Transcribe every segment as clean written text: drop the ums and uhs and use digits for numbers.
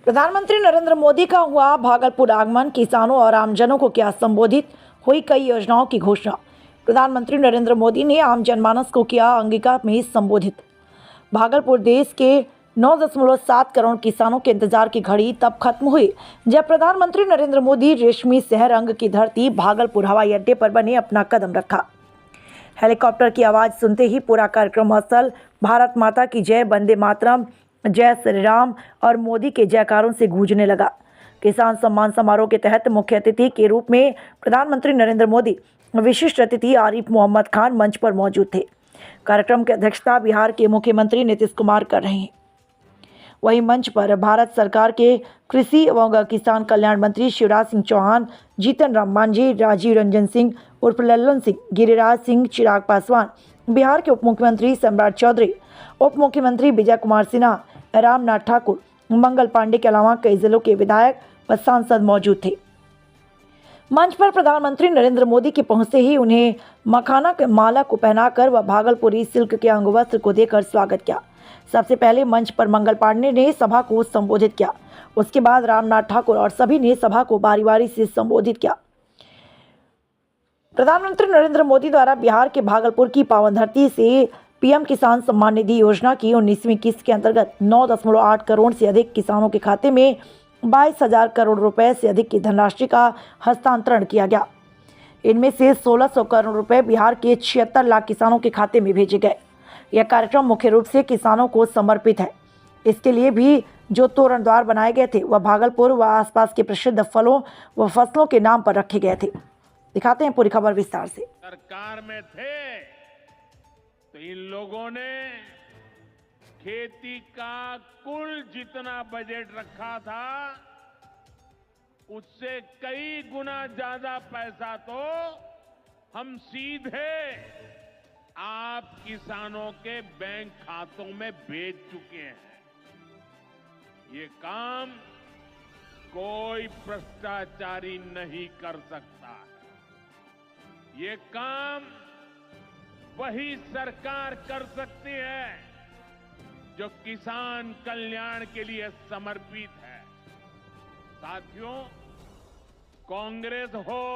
प्रधानमंत्री नरेंद्र मोदी का हुआ भागलपुर आगमन, किसानों और आमजनों को किया संबोधित, हुई कई योजनाओं की घोषणा। प्रधानमंत्री नरेंद्र मोदी ने आम जनमानस को किया अंगिका में संबोधित। भागलपुर देश के 9.7 करोड़ किसानों के इंतजार की घड़ी तब खत्म हुई जब प्रधानमंत्री नरेंद्र मोदी रेशमी शहर अंग की धरती भागलपुर हवाई अड्डे पर बने अपना कदम रखा। हेलीकॉप्टर की आवाज सुनते ही पूरा कार्यक्रम असल भारत माता की जय, वंदे मातरम, जय श्री राम और मोदी के जयकारों से गूंजने लगा। किसान सम्मान समारोह के तहत मुख्य अतिथि के रूप में प्रधानमंत्री नरेंद्र मोदी, विशिष्ट अतिथि आरिफ मोहम्मद खान मंच पर मौजूद थे। कार्यक्रम की अध्यक्षता बिहार के मुख्यमंत्री नीतीश कुमार कर रहे हैं। वहीं मंच पर भारत सरकार के कृषि एवं किसान कल्याण मंत्री शिवराज सिंह चौहान, जीतन राम मांझी, राजीव रंजन सिंह उर्फ लल्लन सिंह, गिरिराज सिंह, चिराग पासवान, बिहार के उप मुख्यमंत्री सम्राट चौधरी, उप मुख्यमंत्री विजय कुमार सिन्हा, रामनाथ ठाकुर, मंगल पांडे के अलावा कई जिलों के विधायक व सांसद मौजूद थे। मंच पर प्रधानमंत्री नरेंद्र मोदी के पहुंचते ही उन्हें मखाना के माला को पहनाकर व भागलपुरी सिल्क के अंगवस्त्र को देकर स्वागत किया। सबसे पहले मंच पर मंगल पांडे ने सभा को संबोधित किया। उसके बाद रामनाथ ठाकुर और सभी ने सभा को बारी बारी से संबोधित किया। प्रधानमंत्री नरेंद्र मोदी द्वारा बिहार के भागलपुर की पावन धरती से पीएम किसान सम्मान निधि योजना की 19वीं किस्त के अंतर्गत 9.8 करोड़ से अधिक किसानों के खाते में 22,000 करोड़ रुपए से अधिक की धनराशि का हस्तांतरण किया गया। इनमें से 1,600 करोड़ रुपए बिहार के 76 लाख किसानों के खाते में भेजे गए। यह कार्यक्रम मुख्य रूप से किसानों को समर्पित है। इसके लिए भी जो तोरण द्वार बनाए गए थे वह भागलपुर व आसपास के प्रसिद्ध फलों व फसलों के नाम पर रखे गए थे। दिखाते हैं पूरी खबर विस्तार से। सरकार में थे तो इन लोगों ने खेती का कुल जितना बजट रखा था उससे कई गुना ज्यादा पैसा तो हम सीधे आप किसानों के बैंक खातों में भेज चुके हैं। ये काम कोई भ्रष्टाचारी नहीं कर सकता। ये काम वही सरकार कर सकती है जो किसान कल्याण के लिए समर्पित है। साथियों, कांग्रेस हो,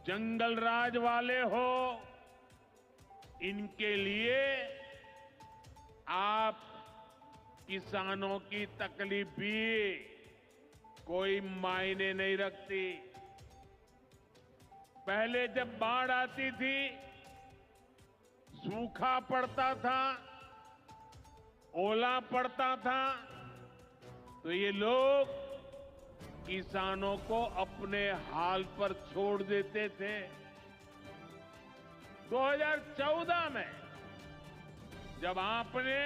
जंगल राज वाले हो, इनके लिए आप किसानों की तकलीफ भी कोई मायने नहीं रखती। पहले जब बाढ़ आती थी, सूखा पड़ता था, ओला पड़ता था, तो ये लोग किसानों को अपने हाल पर छोड़ देते थे। 2014 में जब आपने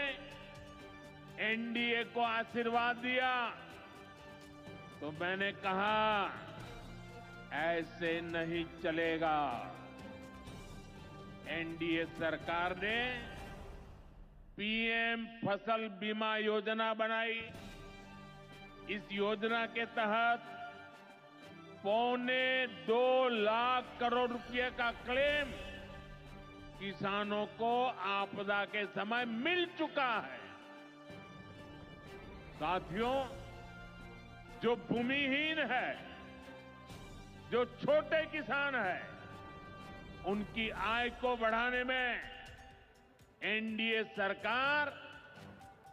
एनडीए को आशीर्वाद दिया तो मैंने कहा ऐसे नहीं चलेगा। एनडीए सरकार ने पीएम फसल बीमा योजना बनाई। इस योजना के तहत 2.25 लाख करोड़ रुपए का क्लेम किसानों को आपदा के समय मिल चुका है। साथियों, जो भूमिहीन है, जो छोटे किसान है, उनकी आय को बढ़ाने में एनडीए सरकार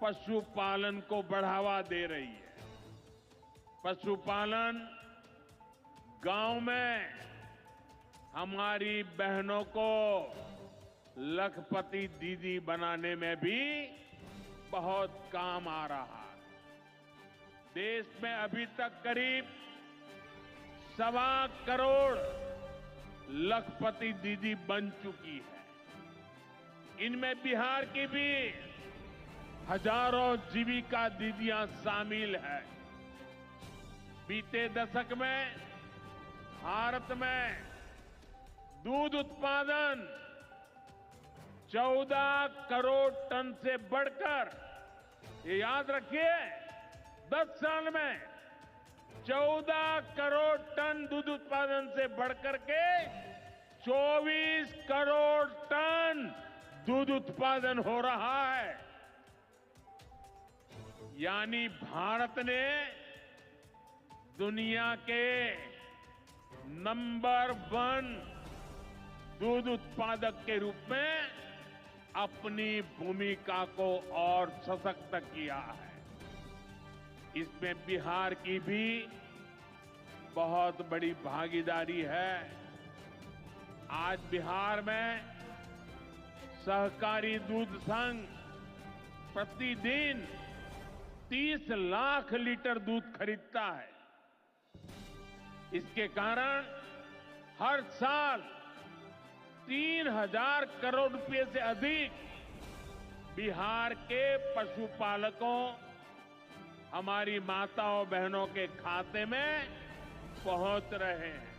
पशुपालन को बढ़ावा दे रही है। पशुपालन गांव में हमारी बहनों को लखपति दीदी बनाने में भी बहुत काम आ रहा है। देश में अभी तक करीब 1.25 करोड़ लखपति दीदी बन चुकी है। इनमें बिहार की भी हजारों जीविका दीदियां शामिल हैं। बीते दशक में भारत में दूध उत्पादन 14 करोड़ टन से बढ़कर, ये याद रखिए, 10 साल में 14 करोड़ टन दूध उत्पादन से बढ़कर के 24 करोड़ टन दूध उत्पादन हो रहा है। यानी भारत ने दुनिया के नंबर 1 दूध उत्पादक के रूप में अपनी भूमिका को और सशक्त किया है। इसमें बिहार की भी बहुत बड़ी भागीदारी है। आज बिहार में सहकारी दूध संघ प्रतिदिन 30 लाख लीटर दूध खरीदता है। इसके कारण हर साल 3,000 करोड़ रुपए से अधिक बिहार के पशुपालकों, हमारी माताओं बहनों के खाते में पहुंच रहे हैं।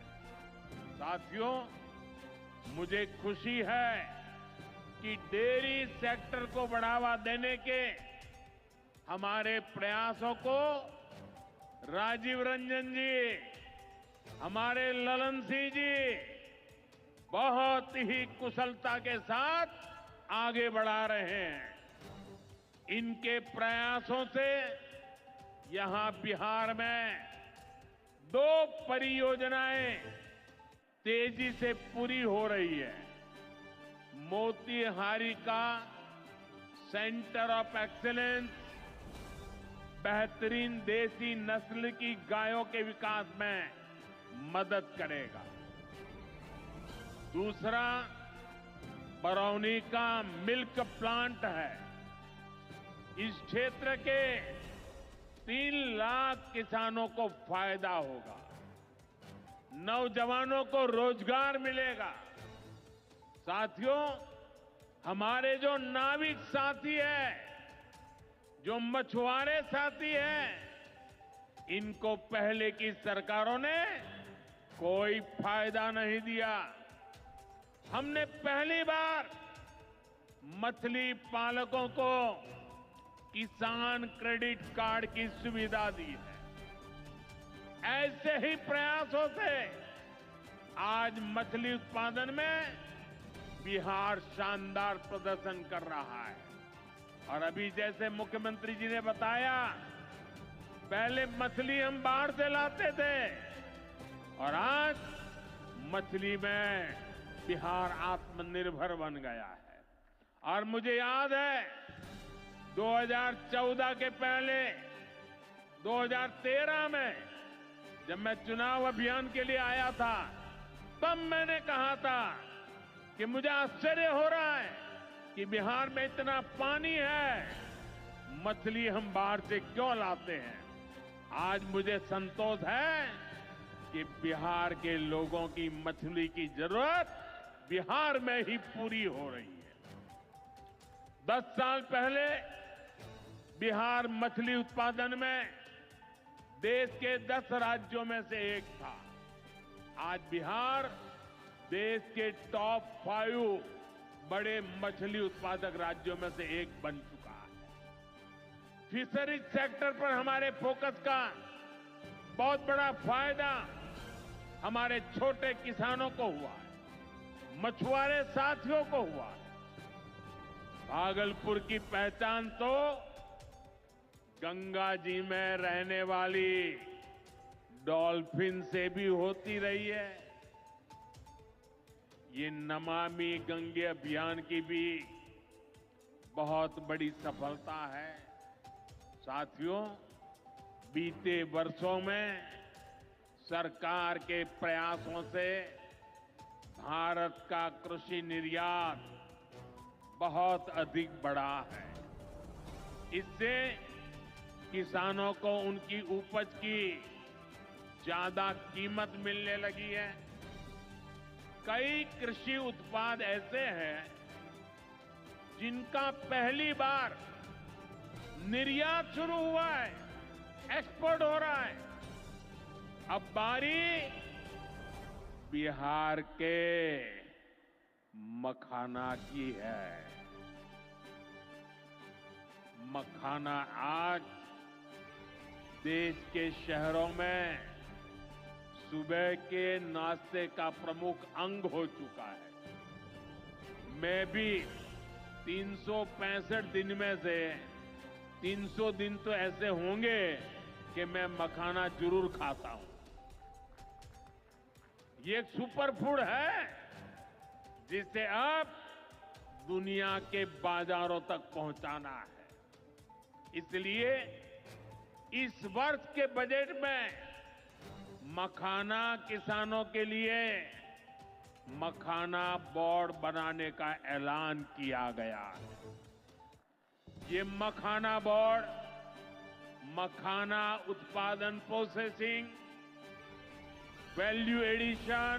साथियों, मुझे खुशी है कि डेयरी सेक्टर को बढ़ावा देने के हमारे प्रयासों को राजीव रंजन जी, हमारे ललन सिंह जी बहुत ही कुशलता के साथ आगे बढ़ा रहे हैं। इनके प्रयासों से यहां बिहार में 2 परियोजनाएं तेजी से पूरी हो रही है। मोतीहारी का सेंटर ऑफ एक्सीलेंस बेहतरीन देसी नस्ल की गायों के विकास में मदद करेगा। दूसरा बरौनी का मिल्क प्लांट है। इस क्षेत्र के 3 लाख किसानों को फायदा होगा, नौजवानों को रोजगार मिलेगा। साथियों, हमारे जो नाविक साथी हैं, जो मछुआरे साथी हैं, इनको पहले की सरकारों ने कोई फायदा नहीं दिया। हमने पहली बार मछली पालकों को किसान क्रेडिट कार्ड की सुविधा दी है। ऐसे ही प्रयासों से आज मछली उत्पादन में बिहार शानदार प्रदर्शन कर रहा है। और अभी जैसे मुख्यमंत्री जी ने बताया, पहले मछली हम बाहर से लाते थे और आज मछली में बिहार आत्मनिर्भर बन गया है। और मुझे याद है 2014 के पहले 2013 में जब मैं चुनाव अभियान के लिए आया था, तब मैंने कहा था कि मुझे आश्चर्य हो रहा है कि बिहार में इतना पानी है, मछली हम बाहर से क्यों लाते हैं। आज मुझे संतोष है कि बिहार के लोगों की मछली की जरूरत बिहार में ही पूरी हो रही है। 10 साल पहले बिहार मछली उत्पादन में देश के 10 राज्यों में से एक था। आज बिहार देश के टॉप 5 बड़े मछली उत्पादक राज्यों में से एक बन चुका है। फिशरीज सेक्टर पर हमारे फोकस का बहुत बड़ा फायदा हमारे छोटे किसानों को हुआ है, मछुआरे साथियों को हुआ है। भागलपुर की पहचान तो गंगा जी में रहने वाली डॉल्फिन से भी होती रही है। ये नमामि गंगे अभियान की भी बहुत बड़ी सफलता है। साथियों, बीते वर्षों में सरकार के प्रयासों से भारत का कृषि निर्यात बहुत अधिक बढ़ा है। इससे किसानों को उनकी उपज की ज्यादा कीमत मिलने लगी है। कई कृषि उत्पाद ऐसे हैं जिनका पहली बार निर्यात शुरू हुआ है, एक्सपोर्ट हो रहा है। अब बारी बिहार के मखाना की है। मखाना आज देश के शहरों में सुबह के नाश्ते का प्रमुख अंग हो चुका है। मैं भी 365 दिन में से 300 दिन तो ऐसे होंगे कि मैं मखाना जरूर खाता हूं। ये एक सुपर फूड है जिसे अब दुनिया के बाजारों तक पहुंचाना है। इसलिए इस वर्ष के बजट में मखाना किसानों के लिए मखाना बोर्ड बनाने का ऐलान किया गया है। ये मखाना बोर्ड मखाना उत्पादन, प्रोसेसिंग, वैल्यू एडिशन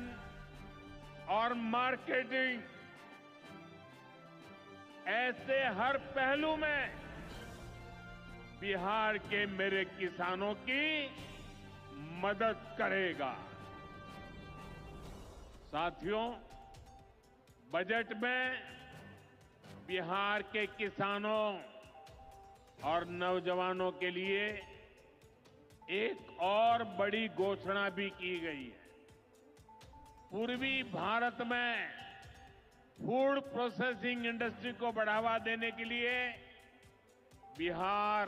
और मार्केटिंग ऐसे हर पहलू में बिहार के मेरे किसानों की मदद करेगा। साथियों, बजट में बिहार के किसानों और नौजवानों के लिए एक और बड़ी घोषणा भी की गई है। पूर्वी भारत में फूड प्रोसेसिंग इंडस्ट्री को बढ़ावा देने के लिए बिहार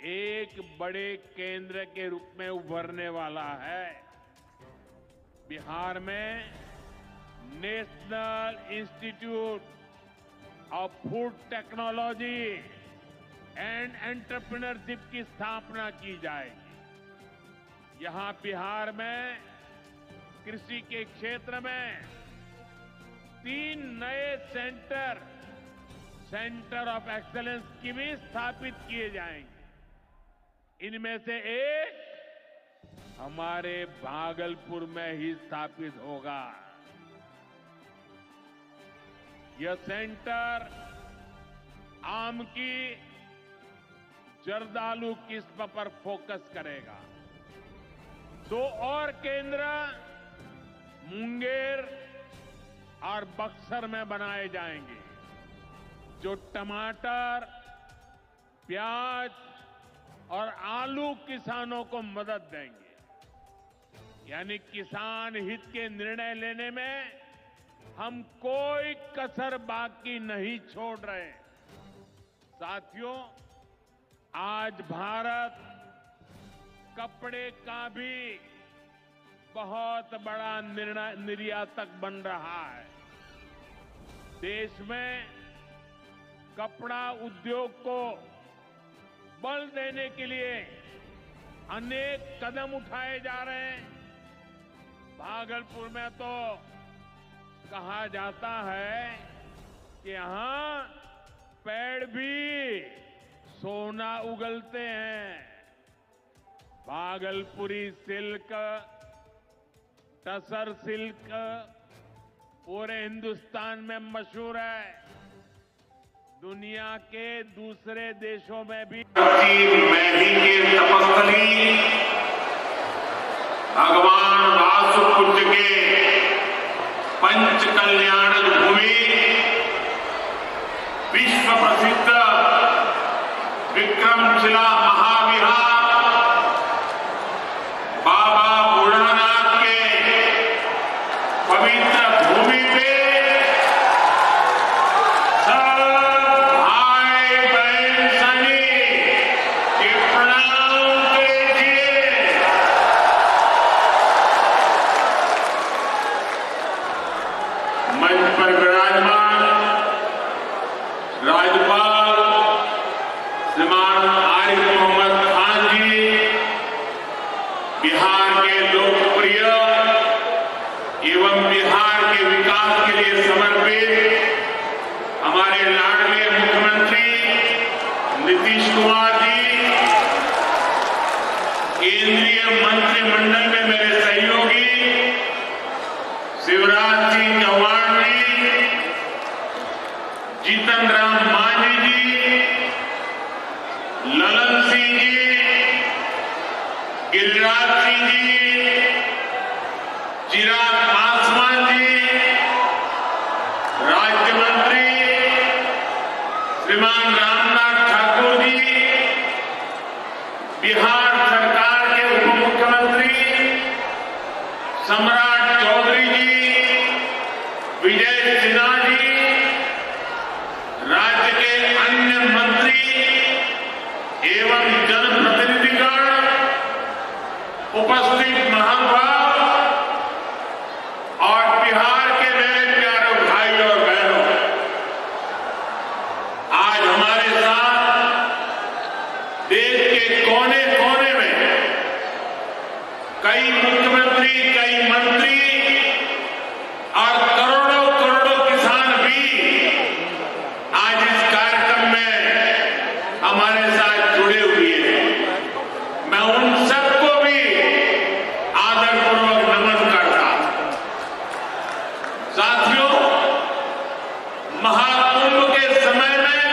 एक बड़े केंद्र के रूप में उभरने वाला है। बिहार में national institute of food technology and entrepreneurship की स्थापना की जाएगी। यहां बिहार में कृषि के क्षेत्र में 3 नए सेंटर ऑफ एक्सेलेंस की भी स्थापित किए जाएंगे। इनमें से एक हमारे भागलपुर में ही स्थापित होगा। यह सेंटर आम की जर्दालू किस्म पर फोकस करेगा। 2 और केंद्र मुंगेर और बक्सर में बनाए जाएंगे, जो टमाटर, प्याज और आलू किसानों को मदद देंगे। यानी किसान हित के निर्णय लेने में हम कोई कसर बाकी नहीं छोड़ रहे। साथियों, आज भारत कपड़े का भी बहुत बड़ा निर्यातक बन रहा है। देश में कपड़ा उद्योग को बल देने के लिए अनेक कदम उठाए जा रहे हैं। भागलपुर में तो कहा जाता है कि यहां पेड़ भी सोना उगलते हैं। भागलपुरी सिल्क, टसर सिल्क पूरे हिंदुस्तान में मशहूर है। दुनिया के दूसरे देशों में भी मैली के तपस्थली भगवान वासुपुत्र के पंच कल्याण भूमि विश्व प्रसिद्ध विक्रमशिला महाविहार बाबा बूढ़ानाथ के पवित्र भूमि पे सब भाई बहन सभी के प्रणाम कीजिए। मंच पर विराजमान राज्यपाल श्रीमान आरिफ मोहम्मद खान जी, बिहार के लोकप्रिय एवं बिहार के विकास के लिए समर्पित हमारे लाडले मुख्यमंत्री नीतीश कुमार जी, केंद्रीय मंत्रिमंडल में मेरे सहयोगी शिवराज सिंह चौहान जी, जीतन राम मांझी जी, ललन सिंह जी, गिरिराज सिंह जी, चिराग पासवान जी, राज्य मंत्री श्रीमान रामनाथ ठाकुर जी, बिहार सरकार के उप मुख्यमंत्री सम्राट चौधरी जी, विजय सिन्हा जी, राज्य के अन्य मंत्री उपस्थित महानुभाव और बिहार के मेरे प्यारे भाई और बहनों, आज हमारे साथ देश के कोने कोने में कई मुख्यमंत्री, कई मंत्री और करोड़ों करोड़ों किसान भी आज इस कार्यक्रम में हमारे साथ जुड़े हुए हैं। मैं उन सबको भी आदरपूर्वक नमन करता हूं। साथियों, महाकुंभ के समय में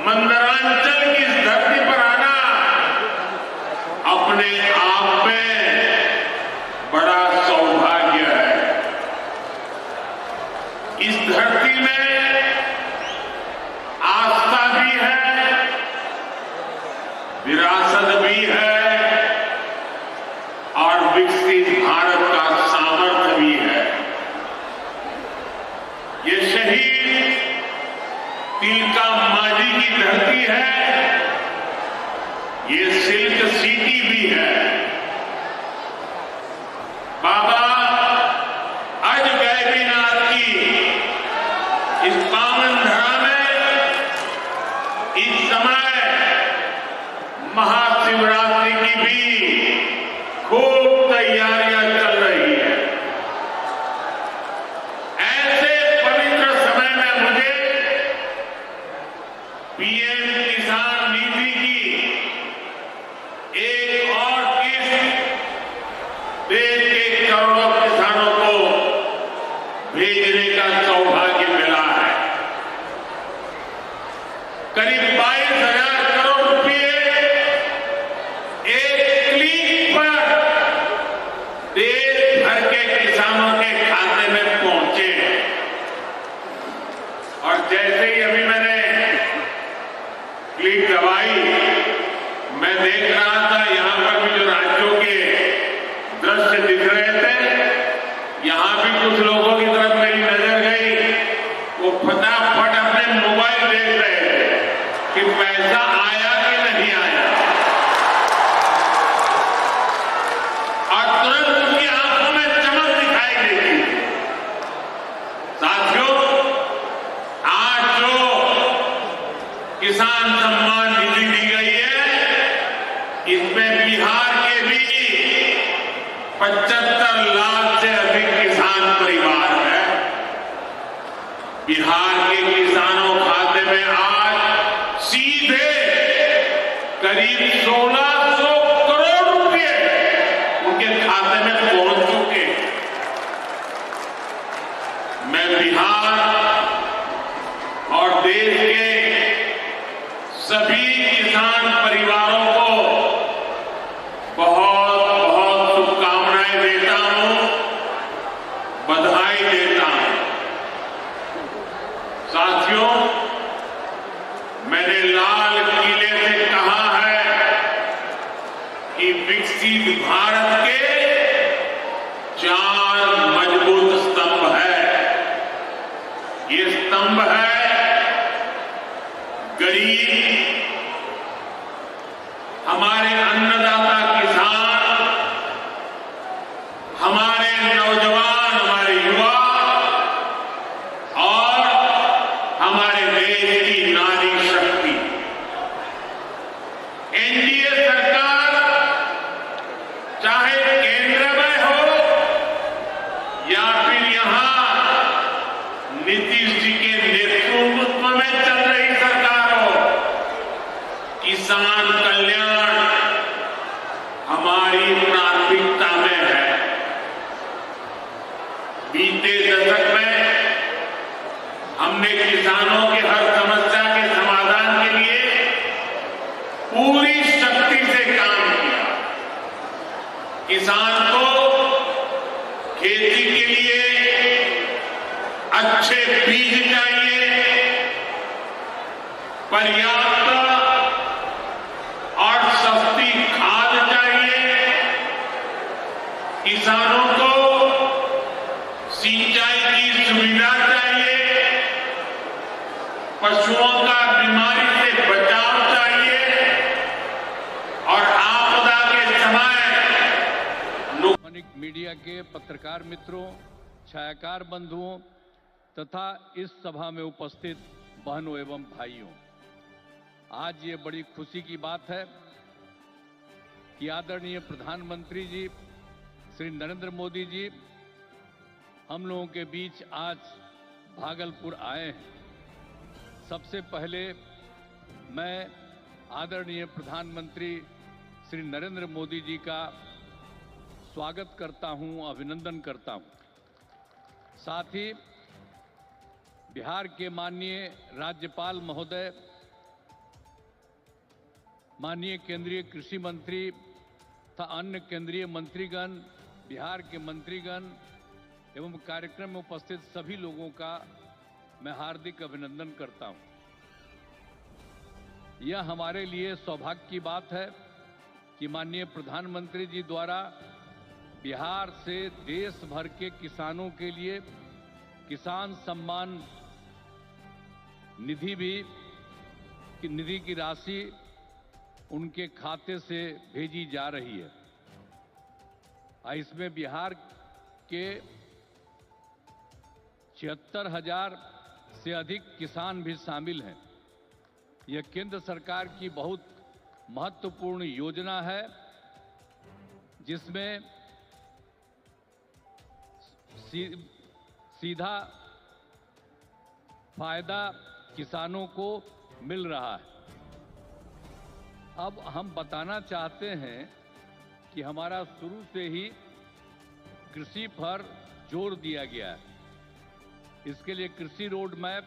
मंदरांचल की इस धरती पर आना अपने आप में बड़ा सौभाग्य है। इस धरती में आस्था भी है, विरासत भी है और विकसित भारत का सामर्थ्य भी है। ये शहीद तिलका मांझी की धरती है, ये सिल्क सिटी भी है। बाबा आज गैबीनाथ की इस पावन धरा में इस समय महाशिवरात्रि की भी खूब तैयारियां चल रही है। ऐसे पवित्र समय में मुझे पीएम किसान निधि की एक और किस्त देश के करोड़ों किसानों को भेजने का सौभाग्य मिला है। करीब 22,000 करोड़ रुपए एक क्लिक पर देश भर के किसानों के खाते में पहुंचे। और जैसे ही अभी मैंने क्लिक दबाई, मैं देख रहा था यहां पर भी जो राज्यों के दृश्य दिख रहे थे, यहां भी कुछ लोगों की तरफ मेरी नजर गई। वो फटाफट अपने मोबाइल देख रहे थे कि पैसा आया कि नहीं आया, और तुरंत उनकी आंखों में चमक दिखाई देती थी। साथियों, आज जो किसान सम्मान निधि दी गई है, इसमें बिहार के भी 75 लाख से अधिक किसान परिवार हैं। बिहार के किसानों खाते में आज सीधे करीब 1600 करोड़ रुपए उनके खाते में पहुंच चुके हैं। मैं बिहार और देश के सभी किसान परिवारों को बहुत बहुत शुभकामनाएं देता हूं, बधाई देता हूं। साथियों, मैंने लाल किले से कहा है कि विकसित भारत के 4 मजबूत स्तंभ है। ये स्तंभ है गरीब, हमारे अन्नदाता किसान, हमारे नौजवान, हमारे युवा और हमारे देश की नारी शक्ति। एनडीए सरकार चाहे केंद्र में हो या फिर यहां नीतीश जी के नेतृत्व में चल रही सरकार हो, किसान कल्याण हमारी प्राथमिकता में है। बीते दशक में हमने किसानों की हर समस्या के समाधान के लिए पूरी शक्ति से काम किया। किसान को खेती के लिए अच्छे बीज चाहिए, पर्याप्त और सस्ती खाद चाहिए, किसानों को सिंचाई की सुविधा चाहिए, पशुओं का बीमारी से बचाव चाहिए और आपदा के समय मीडिया के पत्रकार मित्रों, छायाकार बंधुओं तथा इस सभा में उपस्थित बहनों एवं भाइयों, आज ये बड़ी खुशी की बात है कि आदरणीय प्रधानमंत्री जी श्री नरेंद्र मोदी जी हम लोगों के बीच आज भागलपुर आए हैं। सबसे पहले मैं आदरणीय प्रधानमंत्री श्री नरेंद्र मोदी जी का स्वागत करता हूं, अभिनंदन करता हूं। साथ ही बिहार के माननीय राज्यपाल महोदय, माननीय केंद्रीय कृषि मंत्री तथा अन्य केंद्रीय मंत्रीगण, बिहार के मंत्रीगण एवं कार्यक्रम में उपस्थित सभी लोगों का मैं हार्दिक अभिनंदन करता हूं। यह हमारे लिए सौभाग्य की बात है कि माननीय प्रधानमंत्री जी द्वारा बिहार से देश भर के किसानों के लिए किसान सम्मान निधि की राशि उनके खाते से भेजी जा रही है। इसमें बिहार के 76,000 से अधिक किसान भी शामिल हैं। यह केंद्र सरकार की बहुत महत्वपूर्ण योजना है जिसमें सीधा फायदा किसानों को मिल रहा है। अब हम बताना चाहते हैं कि हमारा शुरू से ही कृषि पर जोर दिया गया है। इसके लिए कृषि रोड मैप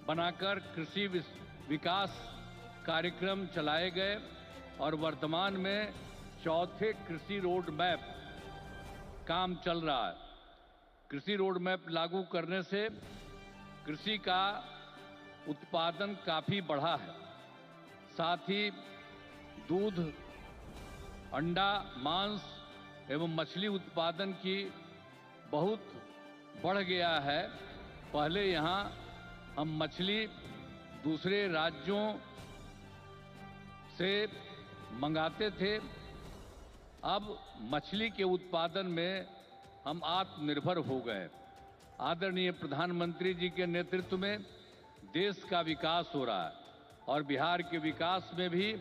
बनाकर कृषि विकास कार्यक्रम चलाए गए और वर्तमान में चौथे कृषि रोड मैप काम चल रहा है। कृषि रोड मैप लागू करने से कृषि का उत्पादन काफी बढ़ा है। साथ ही दूध, अंडा, मांस एवं मछली उत्पादन की बहुत बढ़ गया है। पहले यहाँ हम मछली दूसरे राज्यों से मंगाते थे, अब मछली के उत्पादन में हम आत्मनिर्भर हो गए। आदरणीय प्रधानमंत्री जी के नेतृत्व में देश का विकास हो रहा है और बिहार के विकास में भी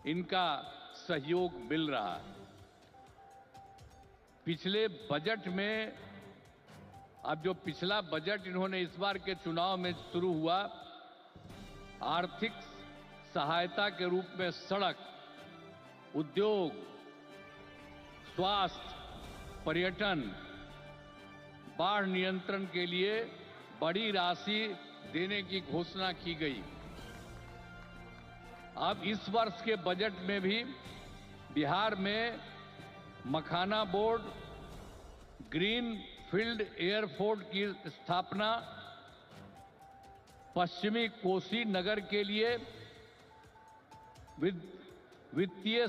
इनका सहयोग मिल रहा है। पिछले बजट में, अब जो पिछला बजट इन्होंने इस बार के चुनाव में शुरू हुआ, आर्थिक सहायता के रूप में सड़क, उद्योग, स्वास्थ्य, पर्यटन, बाढ़ नियंत्रण के लिए बड़ी राशि देने की घोषणा की गई। अब इस वर्ष के बजट में भी बिहार में मखाना बोर्ड, ग्रीन फील्ड एयरपोर्ट की स्थापना, पश्चिमी कोसी नगर के लिए वित्तीय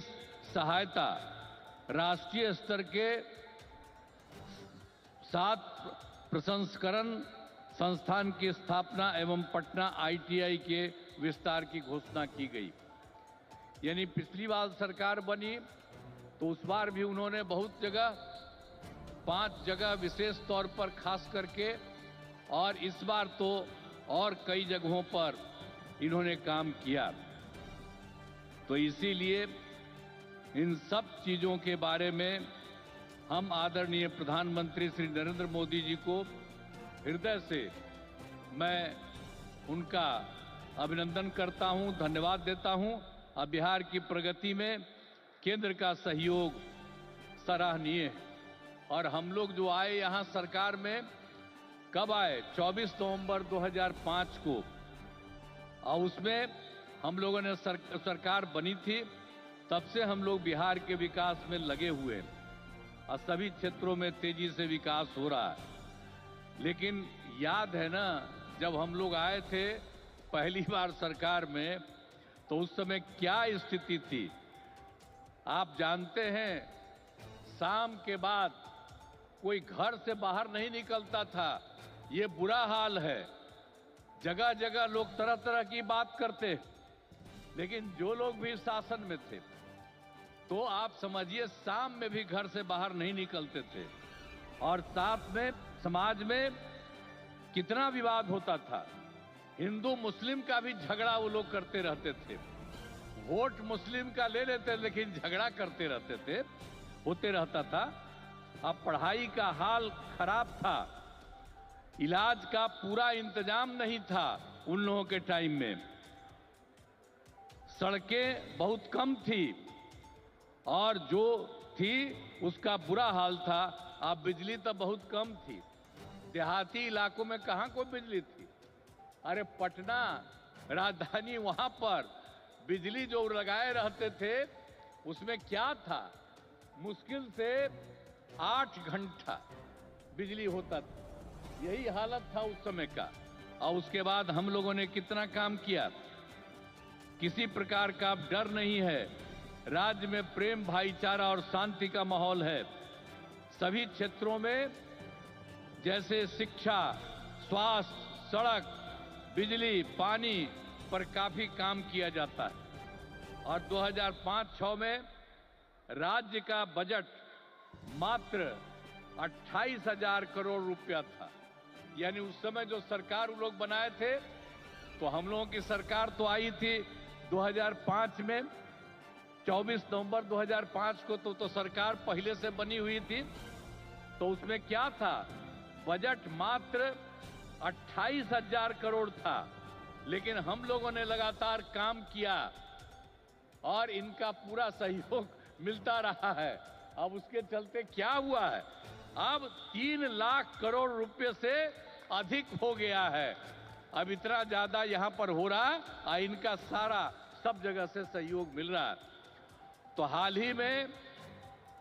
सहायता, राष्ट्रीय स्तर के 7 प्रसंस्करण संस्थान की स्थापना एवं पटना ITI के विस्तार की घोषणा की गई। यानी पिछली बार सरकार बनी तो उस बार भी उन्होंने बहुत जगह, 5 जगह विशेष तौर पर खास करके, और इस बार तो और कई जगहों पर इन्होंने काम किया। तो इसीलिए इन सब चीजों के बारे में हम आदरणीय प्रधानमंत्री श्री नरेंद्र मोदी जी को हृदय से मैं उनका अभिनंदन करता हूं, धन्यवाद देता हूं। और बिहार की प्रगति में केंद्र का सहयोग सराहनीय है। और हम लोग जो आए यहाँ सरकार में, कब आए? 24 नवंबर 2005 को, और उसमें हम लोगों ने सरकार बनी थी। तब से हम लोग बिहार के विकास में लगे हुए हैं और सभी क्षेत्रों में तेजी से विकास हो रहा है। लेकिन याद है ना, जब हम लोग आए थे पहली बार सरकार में, तो उस समय क्या स्थिति थी आप जानते हैं। शाम के बाद कोई घर से बाहर नहीं निकलता था, ये बुरा हाल है। जगह जगह लोग तरह तरह की बात करते, लेकिन जो लोग भी शासन में थे तो आप समझिए शाम में भी घर से बाहर नहीं निकलते थे। और साथ में समाज में कितना विवाद होता था। हिंदू मुस्लिम का भी झगड़ा वो लोग करते रहते थे। वोट मुस्लिम का ले लेते लेकिन झगड़ा करते रहते थे, होते रहता था। अब पढ़ाई का हाल खराब था, इलाज का पूरा इंतजाम नहीं था उन लोगों के टाइम में। सड़कें बहुत कम थी और जो थी उसका बुरा हाल था। अब बिजली तो बहुत कम थी, देहाती इलाकों में कहां कोई बिजली थी। अरे पटना राजधानी, वहां पर बिजली जो लगाए रहते थे उसमें क्या था, मुश्किल से 8 घंटा बिजली होता था। यही हालत था उस समय का। और उसके बाद हम लोगों ने कितना काम किया, किसी प्रकार का डर नहीं है। राज्य में प्रेम, भाईचारा और शांति का माहौल है। सभी क्षेत्रों में जैसे शिक्षा, स्वास्थ्य, सड़क, बिजली, पानी पर काफी काम किया जाता है। और 2005-06 में राज्य का बजट मात्र 28,000 करोड़ रुपया था। यानी उस समय जो सरकार वो लोग बनाए थे, तो हम लोगों की सरकार तो आई थी 2005 में, 24 नवंबर 2005 को तो सरकार पहले से बनी हुई थी। तो उसमें क्या था, बजट मात्र 28,000 करोड़ था। लेकिन हम लोगों ने लगातार काम किया और इनका पूरा सहयोग मिलता रहा है। अब उसके चलते क्या हुआ है, अब 3 लाख करोड़ रुपए से अधिक हो गया है। अब इतना ज्यादा यहां पर हो रहा है और इनका सारा सब जगह से सहयोग मिल रहा है। तो हाल ही में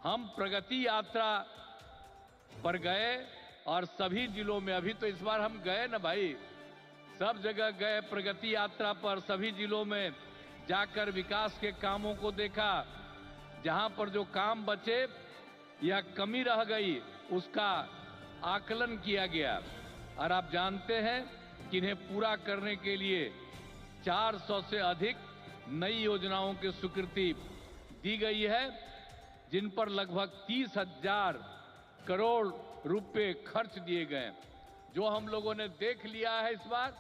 हम प्रगति यात्रा पर गए और सभी जिलों में, अभी तो इस बार हम गए ना भाई, सब जगह गए प्रगति यात्रा पर, सभी जिलों में जाकर विकास के कामों को देखा। जहां पर जो काम बचे या कमी रह गई उसका आकलन किया गया। और आप जानते हैं कि इन्हें पूरा करने के लिए 400 से अधिक नई योजनाओं की स्वीकृति दी गई है, जिन पर लगभग 30,000 करोड़ रुपए खर्च दिए गए। जो हम लोगों ने देख लिया है इस बार,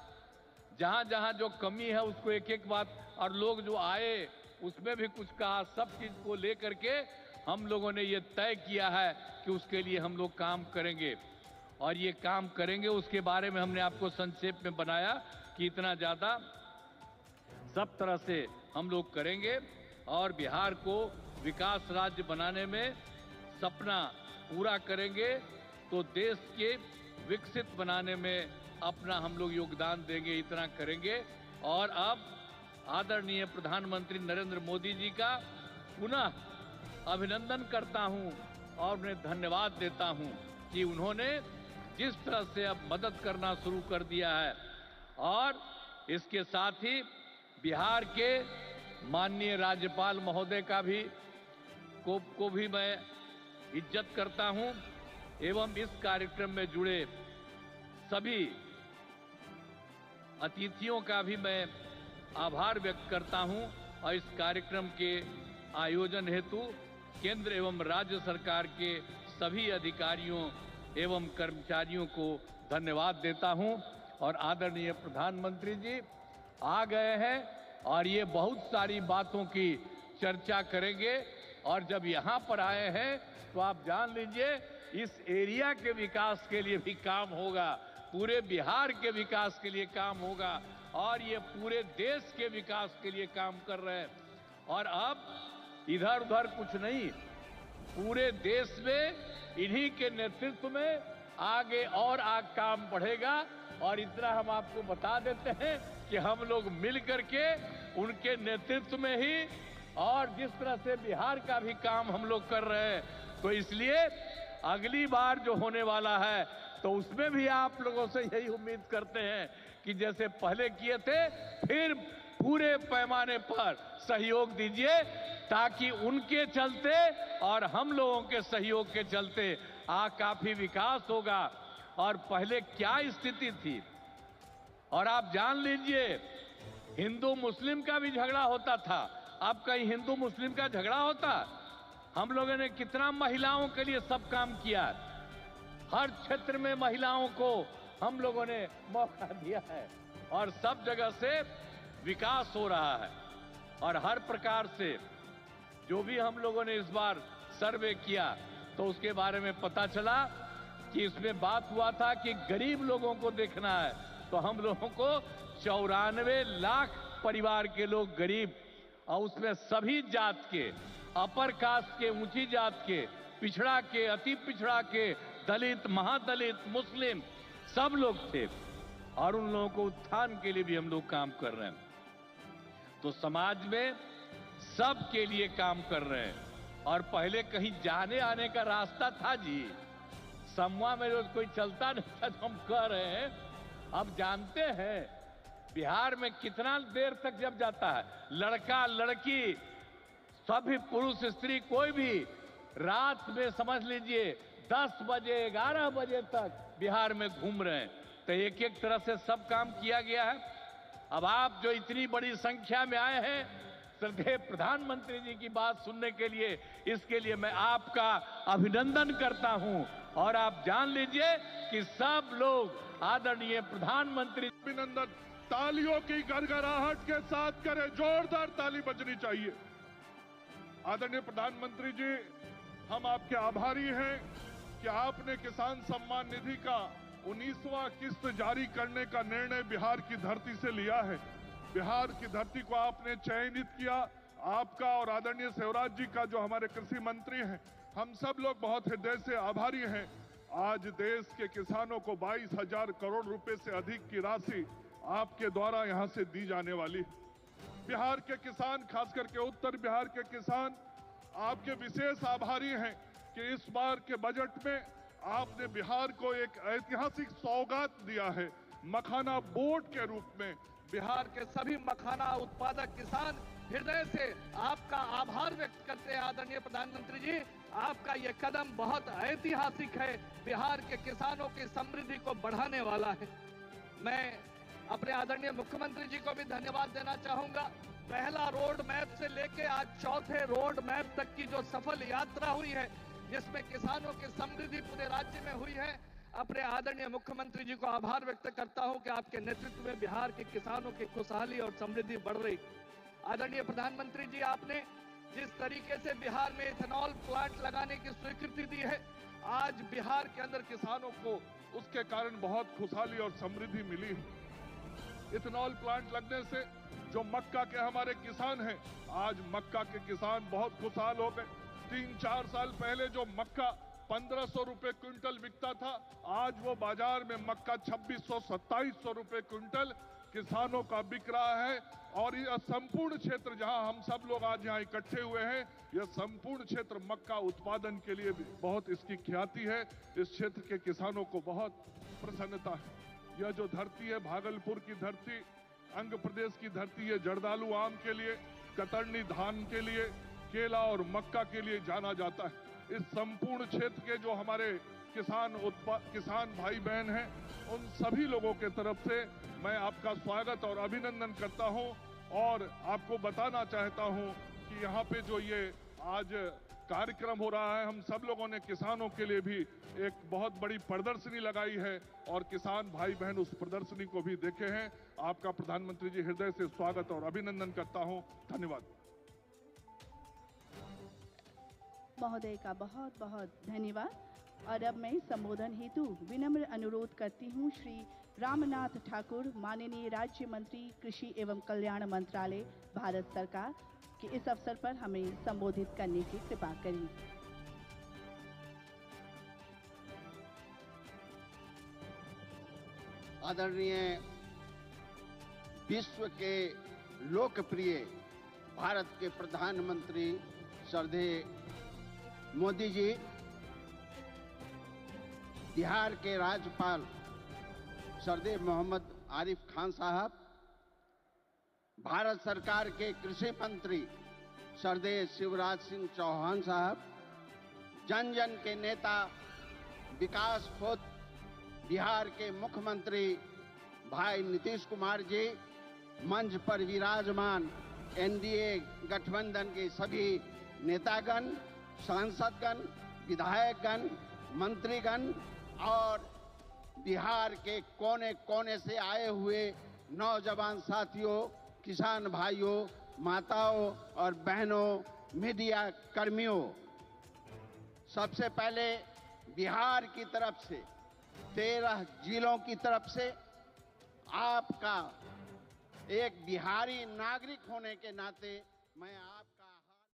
जहां जहां जो कमी है उसको एक एक बात, और लोग जो आए उसमें भी कुछ कहा, सब चीज को लेकर के हम लोगों ने ये तय किया है कि उसके लिए हम लोग काम करेंगे। और ये काम करेंगे उसके बारे में हमने आपको संक्षेप में बनाया कि इतना ज्यादा सब तरह से हम लोग करेंगे और बिहार को विकास राज्य बनाने में सपना पूरा करेंगे। तो देश के विकसित बनाने में अपना हम लोग योगदान देंगे, इतना करेंगे। और अब आदरणीय प्रधानमंत्री नरेंद्र मोदी जी का पुनः अभिनंदन करता हूं और उन्हें धन्यवाद देता हूं कि उन्होंने जिस तरह से अब मदद करना शुरू कर दिया है। और इसके साथ ही बिहार के माननीय राज्यपाल महोदय का भी को भी मैं इज्जत करता हूं एवं इस कार्यक्रम में जुड़े सभी अतिथियों का भी मैं आभार व्यक्त करता हूं। और इस कार्यक्रम के आयोजन हेतु केंद्र एवं राज्य सरकार के सभी अधिकारियों एवं कर्मचारियों को धन्यवाद देता हूं। और आदरणीय प्रधानमंत्री जी आ गए हैं और ये बहुत सारी बातों की चर्चा करेंगे। और जब यहाँ पर आए हैं तो आप जान लीजिए इस एरिया के विकास के लिए भी काम होगा, पूरे बिहार के विकास के लिए काम होगा और ये पूरे देश के विकास के लिए काम कर रहे हैं। और अब इधर उधर कुछ नहीं, पूरे देश में इन्हीं के नेतृत्व में आगे और काम बढ़ेगा। और इतना हम आपको बता देते हैं कि हम लोग मिल करके उनके नेतृत्व में ही और जिस तरह से बिहार का भी काम हम लोग कर रहे हैं, तो इसलिए अगली बार जो होने वाला है तो उसमें भी आप लोगों से यही उम्मीद करते हैं कि जैसे पहले किए थे फिर पूरे पैमाने पर सहयोग दीजिए, ताकि उनके चलते और हम लोगों के सहयोग के चलते काफी विकास होगा। और पहले क्या स्थिति थी, और आप जान लीजिए हिंदू मुस्लिम का भी झगड़ा होता था, अब कहीं हिंदू मुस्लिम का झगड़ा होता? हम लोगों ने कितना महिलाओं के लिए सब काम किया। हर क्षेत्र में महिलाओं को हम लोगों ने मौका दिया है और सब जगह से विकास हो रहा है। और हर प्रकार से जो भी हम लोगों ने इस बार सर्वे किया तो उसके बारे में पता चला कि इसमें बात हुआ था कि गरीब लोगों को देखना है, तो हम लोगों को 94 लाख परिवार के लोग गरीब, और उसमें सभी जात के, अपर कास्ट के, ऊंची जात के, पिछड़ा के, अति पिछड़ा के, दलित, महादलित, मुस्लिम, सब लोग थे और उन लोगों को उत्थान के लिए भी हम लोग काम कर रहे हैं। तो समाज में सब के लिए काम कर रहे हैं। और पहले कहीं जाने आने का रास्ता था जी, समूह में रोज कोई चलता नहीं था तो हम कह रहे हैं। अब जानते हैं बिहार में कितना देर तक जब जाता है, लड़का लड़की सभी, पुरुष स्त्री, कोई भी रात में समझ लीजिए 10 बजे 11 बजे तक बिहार में घूम रहे हैं। तो एक एक तरह से सब काम किया गया है। अब आप जो इतनी बड़ी संख्या में आए हैं श्रद्धेय प्रधानमंत्री जी की बात सुनने के लिए, इसके लिए मैं आपका अभिनंदन करता हूं। और आप जान लीजिए कि सब लोग आदरणीय प्रधानमंत्री अभिनंदन तालियों की गड़गड़ाहट के साथ करें, जोरदार ताली बजनी चाहिए। आदरणीय प्रधानमंत्री जी, हम आपके आभारी हैं कि आपने किसान सम्मान निधि का 19वां किस्त जारी करने का निर्णय बिहार की धरती से लिया है। बिहार की धरती को आपने चयनित किया। आपका और आदरणीय शिवराज जी का, जो हमारे कृषि मंत्री हैं, हम सब लोग बहुत हृदय से आभारी हैं। आज देश के किसानों को 22,000 करोड़ रुपए से अधिक की राशि आपके द्वारा यहां से दी जाने वाली। बिहार के किसान, खास करके उत्तर बिहार के किसान, आपके विशेष आभारी हैं कि इस बार के बजट में आपने बिहार को एक ऐतिहासिक सौगात दिया है। मखाना बोर्ड के रूप में बिहार के सभी मखाना उत्पादक किसान हृदय से आपका आभार व्यक्त करते हैं। आदरणीय प्रधानमंत्री जी, आपका ये कदम बहुत ऐतिहासिक है, बिहार के किसानों की समृद्धि को बढ़ाने वाला है। मैं अपने आदरणीय मुख्यमंत्री जी को भी धन्यवाद देना चाहूंगा। पहला रोड मैप से लेके आज चौथे रोड मैप तक की जो सफल यात्रा हुई है, जिसमें किसानों की समृद्धि पूरे राज्य में हुई है, अपने आदरणीय मुख्यमंत्री जी को आभार व्यक्त करता हूं कि आपके नेतृत्व में बिहार के किसानों की खुशहाली और समृद्धि बढ़ रही। आदरणीय प्रधानमंत्री जी, आपने जिस तरीके से बिहार में इथेनॉल प्लांट लगाने की स्वीकृति दी है, आज बिहार के अंदर किसानों को उसके कारण बहुत खुशहाली और समृद्धि मिली है। इथेनॉल प्लांट लगने से जो मक्का के हमारे किसान हैं, आज मक्का के किसान बहुत खुशहाल हो गए। 3-4 साल पहले जो मक्का 1500 रुपए क्विंटल बिकता था, आज वो बाजार में मक्का 2600-2700 रुपए क्विंटल किसानों का बिक रहा है। और यह संपूर्ण क्षेत्र जहां हम सब लोग आज यहाँ इकट्ठे हुए हैं, यह संपूर्ण क्षेत्र मक्का उत्पादन के लिए भी बहुत इसकी ख्याति है। इस क्षेत्र के किसानों को बहुत प्रसन्नता है। यह जो धरती है, भागलपुर की धरती, अंग प्रदेश की धरती, ये जर्दालू आम के लिए, कतरनी धान के लिए, केला और मक्का के लिए जाना जाता है। इस संपूर्ण क्षेत्र के जो हमारे किसान भाई बहन हैं, उन सभी लोगों के तरफ से मैं आपका स्वागत और अभिनंदन करता हूं। और आपको बताना चाहता हूं कि यहाँ पे जो ये आज कार्यक्रम हो रहा है, हम सब लोगों ने किसानों के लिए भी एक बहुत बड़ी प्रदर्शनी लगाई है और किसान भाई बहन उस प्रदर्शनी को भी देखे हैं। आपका प्रधानमंत्री जी हृदय से स्वागत और अभिनंदन करता हूं। धन्यवाद। महोदय का बहुत बहुत धन्यवाद। और अब मैं संबोधन हेतु विनम्र अनुरोध करती हूँ श्री रामनाथ ठाकुर, माननीय राज्य मंत्री कृषि एवं कल्याण मंत्रालय, भारत सरकार, कि इस अवसर पर हमें संबोधित करने की कृपा करें। आदरणीय विश्व के लोकप्रिय भारत के प्रधानमंत्री श्रद्धेय मोदी जी, बिहार के राज्यपाल श्रद्धेय मोहम्मद आरिफ खान साहब, भारत सरकार के कृषि मंत्री श्रद्धेय शिवराज सिंह चौहान साहब, जन जन के नेता विकास खोत बिहार के मुख्यमंत्री भाई नीतीश कुमार जी, मंच पर विराजमान एनडीए गठबंधन के सभी नेतागण, सांसदगण, विधायकगण, मंत्रीगण और बिहार के कोने कोने से आए हुए नौजवान साथियों, किसान भाइयों, माताओं और बहनों, मीडिया कर्मियों, सबसे पहले बिहार की तरफ से 13 जिलों की तरफ से आपका एक बिहारी नागरिक होने के नाते मैं